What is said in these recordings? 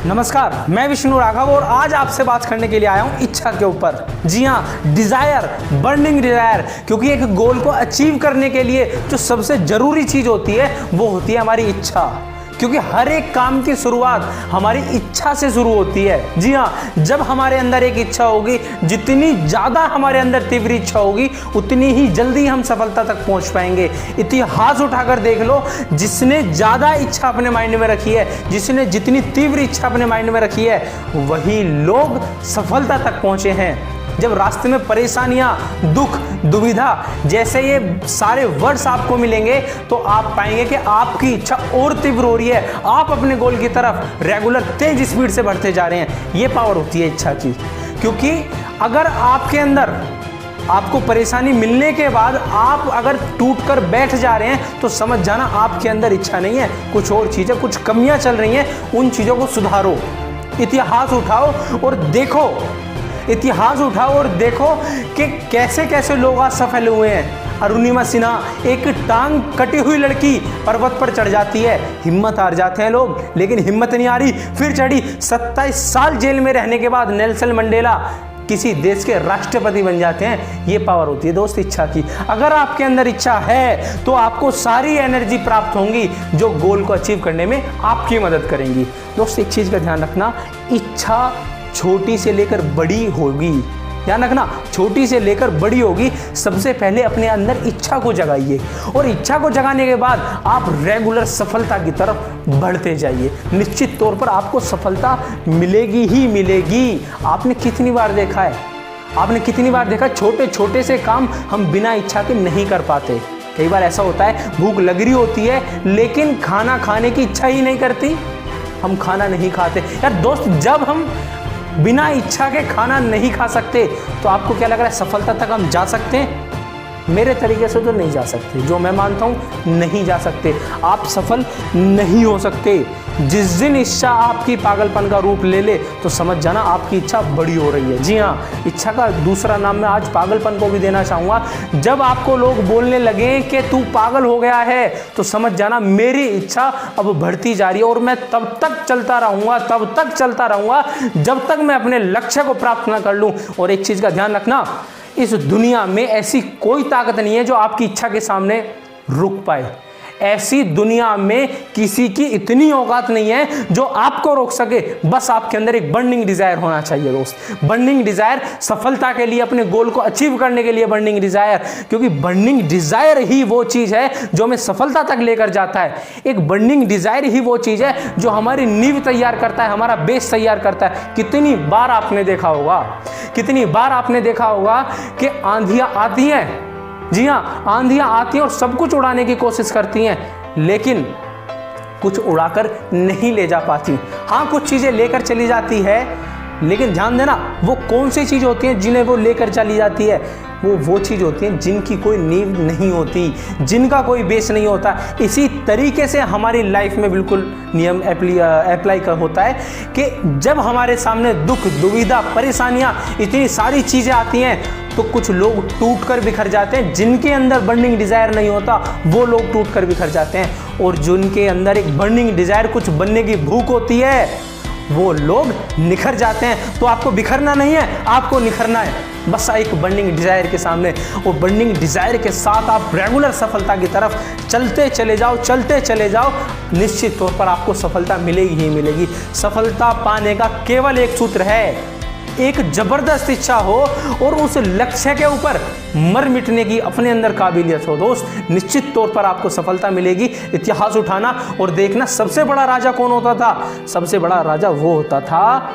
नमस्कार, मैं विष्णु राघव और आज आपसे बात करने के लिए आया हूं इच्छा के ऊपर। जी हाँ, डिजायर, बर्निंग डिजायर। क्योंकि एक गोल को अचीव करने के लिए जो सबसे जरूरी चीज होती है वो होती है हमारी इच्छा। क्योंकि हर एक काम की शुरुआत हमारी इच्छा से शुरू होती है। जी हाँ, जब हमारे अंदर एक इच्छा होगी, जितनी ज़्यादा हमारे अंदर तीव्र इच्छा होगी, उतनी ही जल्दी हम सफलता तक पहुंच पाएंगे। इतिहास उठाकर देख लो, जिसने ज़्यादा इच्छा अपने माइंड में रखी है, जिसने जितनी तीव्र इच्छा अपने माइंड में रखी है, वही लोग सफलता तक पहुंचे हैं। जब रास्ते में परेशानियां, दुख, दुविधा जैसे ये सारे वर्ड्स आपको मिलेंगे तो आप पाएंगे कि आपकी इच्छा और तीव्र हो रही है। आप अपने गोल की तरफ रेगुलर तेज स्पीड से बढ़ते जा रहे हैं। ये पावर होती है इच्छा की। क्योंकि अगर आपके अंदर आपको परेशानी मिलने के बाद आप अगर टूट कर बैठ जा रहे हैं तो समझ जाना आपके अंदर इच्छा नहीं है, कुछ और चीज़ें, कुछ कमियां चल रही हैं। उन चीज़ों को सुधारो। इतिहास उठाओ और देखो, इतिहास उठाओ और देखो कि कैसे कैसे लोग आज सफल हुए हैं। अरुणिमा सिन्हा, एक टांग कटी हुई लड़की, पर्वत पर चढ़ जाती है, हिम्मत हार जाते हैं लोग, लेकिन हिम्मत नहीं हारी, फिर चढ़ी। 27 साल जेल में रहने के बाद नेल्सन मंडेला किसी देश के राष्ट्रपति बन जाते हैं। ये पावर होती है दोस्त इच्छा की। अगर आपके अंदर इच्छा है तो आपको सारी एनर्जी प्राप्त होंगी जो गोल को अचीव करने में आपकी मदद करेंगी। दोस्त एक चीज़ का ध्यान रखना, इच्छा छोटी से लेकर बड़ी होगी। ध्यान रखना, छोटी से लेकर बड़ी होगी। सबसे पहले अपने अंदर इच्छा को जगाइए और इच्छा को जगाने के बाद आप रेगुलर सफलता की तरफ बढ़ते जाइए। निश्चित तौर पर आपको सफलता मिलेगी ही मिलेगी। आपने कितनी बार देखा है, आपने कितनी बार देखा, छोटे छोटे से काम हम बिना इच्छा के नहीं कर पाते। कई बार ऐसा होता है, भूख लग रही होती है लेकिन खाना खाने की इच्छा ही नहीं करती, हम खाना नहीं खाते। यार दोस्त, जब हम बिना इच्छा के खाना नहीं खा सकते तो आपको क्या लग रहा है सफलता तक हम जा सकते हैं? मेरे तरीके से तो नहीं जा सकते। जो मैं मानता हूँ, नहीं जा सकते। आप सफल नहीं हो सकते। जिस दिन इच्छा आपकी पागलपन का रूप ले ले तो समझ जाना आपकी इच्छा बड़ी हो रही है। जी हाँ, इच्छा का दूसरा नाम मैं आज पागलपन को भी देना चाहूँगा। जब आपको लोग बोलने लगे कि तू पागल हो गया है तो समझ जाना मेरी इच्छा अब बढ़ती जा रही है और मैं तब तक चलता रहूँगा, तब तक चलता रहूँगा जब तक मैं अपने लक्ष्य को प्राप्त ना कर लूँ। और एक चीज़ का ध्यान रखना, इस दुनिया में ऐसी कोई ताकत नहीं है जो आपकी इच्छा के सामने रुक पाए। ऐसी दुनिया में किसी की इतनी औकात नहीं है जो आपको रोक सके। बस आपके अंदर एक बर्निंग डिजायर होना चाहिए दोस्त। बर्निंग डिजायर सफलता के लिए, अपने गोल को अचीव करने के लिए बर्निंग डिजायर। क्योंकि बर्निंग डिजायर ही वो चीज़ है जो हमें सफलता तक लेकर जाता है। एक बर्निंग डिजायर ही वो चीज़ है जो हमारी नींव तैयार करता है, हमारा बेस तैयार करता है। कितनी बार आपने देखा होगा, कितनी बार आपने देखा होगा कि आंधियाँ आती हैं। जी हाँ, आंधियाँ आती हैं और सब कुछ उड़ाने की कोशिश करती हैं, लेकिन कुछ उड़ाकर नहीं ले जा पाती। हाँ, कुछ चीज़ें लेकर चली जाती है, लेकिन ध्यान देना वो कौन सी चीज़ होती हैं जिन्हें वो लेकर चली जाती है। वो चीज़ होती हैं जिनकी कोई नींव नहीं होती, जिनका कोई बेस नहीं होता। इसी तरीके से हमारी लाइफ में बिल्कुल नियम अप्लाई होता है कि जब हमारे सामने दुख, दुविधा, परेशानियाँ, इतनी सारी चीज़ें आती हैं तो कुछ लोग टूट कर बिखर जाते हैं। जिनके अंदर बर्निंग डिज़ायर नहीं होता वो लोग टूट कर बिखर जाते हैं, और जिनके अंदर एक बर्निंग डिज़ायर, कुछ बनने की भूख होती है, वो लोग निखर जाते हैं। तो आपको बिखरना नहीं है, आपको निखरना है, बस एक बर्निंग डिज़ायर के सामने। और बर्निंग डिज़ायर के साथ आप रेगुलर सफलता की तरफ चलते चले जाओ, चलते चले जाओ। निश्चित तौर पर आपको सफलता मिलेगी ही मिलेगी। सफलता पाने का केवल एक सूत्र है, एक जबरदस्त इच्छा हो और उस लक्ष्य के ऊपर मर मिटने की अपने अंदर काबिलियत हो दोस्त। निश्चित तौर पर आपको सफलता मिलेगी। इतिहास उठाना और देखना, सबसे बड़ा राजा कौन होता था? सबसे बड़ा राजा वो होता था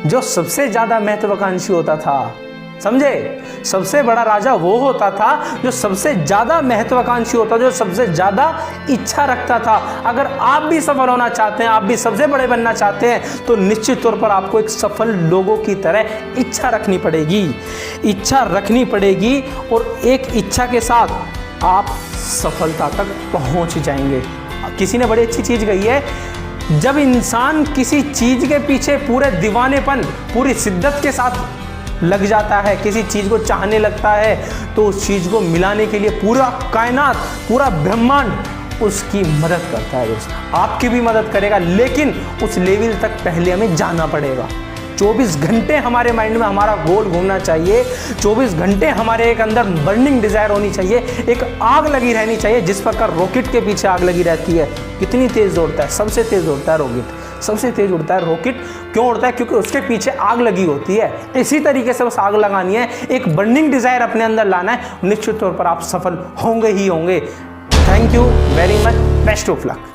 जो सबसे ज्यादा महत्वाकांक्षी होता था। समझे? सबसे बड़ा राजा वो होता था जो सबसे ज्यादा महत्वाकांक्षी होता, जो सबसे ज्यादा इच्छा रखता था। अगर आप भी सफल होना चाहते हैं, आप भी सबसे बड़े बनना चाहते हैं, तो निश्चित तौर पर आपको एक सफल लोगों की तरह इच्छा रखनी पड़ेगी। इच्छा रखनी पड़ेगी और एक इच्छा के साथ आप सफलता तक पहुंच जाएंगे। किसी ने बड़ी अच्छी चीज कही है, जब इंसान किसी चीज के पीछे पूरे दीवानेपन, पूरी शिद्दत के साथ लग जाता है, किसी चीज़ को चाहने लगता है, तो उस चीज़ को मिलाने के लिए पूरा कायनात, पूरा ब्रह्मांड उसकी मदद करता है दोस्त, आपकी भी मदद करेगा, लेकिन उस लेवल तक पहले हमें जाना पड़ेगा। 24 घंटे हमारे माइंड में हमारा गोल घूमना चाहिए, 24 घंटे हमारे एक अंदर बर्निंग डिजायर होनी चाहिए, एक आग लगी रहनी चाहिए, जिस प्रकार रॉकेट के पीछे आग लगी रहती है। कितनी तेज दौड़ता है? सबसे तेज दौड़ता है रॉकेट, सबसे तेज उड़ता है रॉकेट। क्यों उड़ता है? क्योंकि उसके पीछे आग लगी होती है। इसी तरीके से बस आग लगानी है, एक बर्निंग डिजायर अपने अंदर लाना है, निश्चित तौर पर आप सफल होंगे ही होंगे। Thank you very much, best of luck.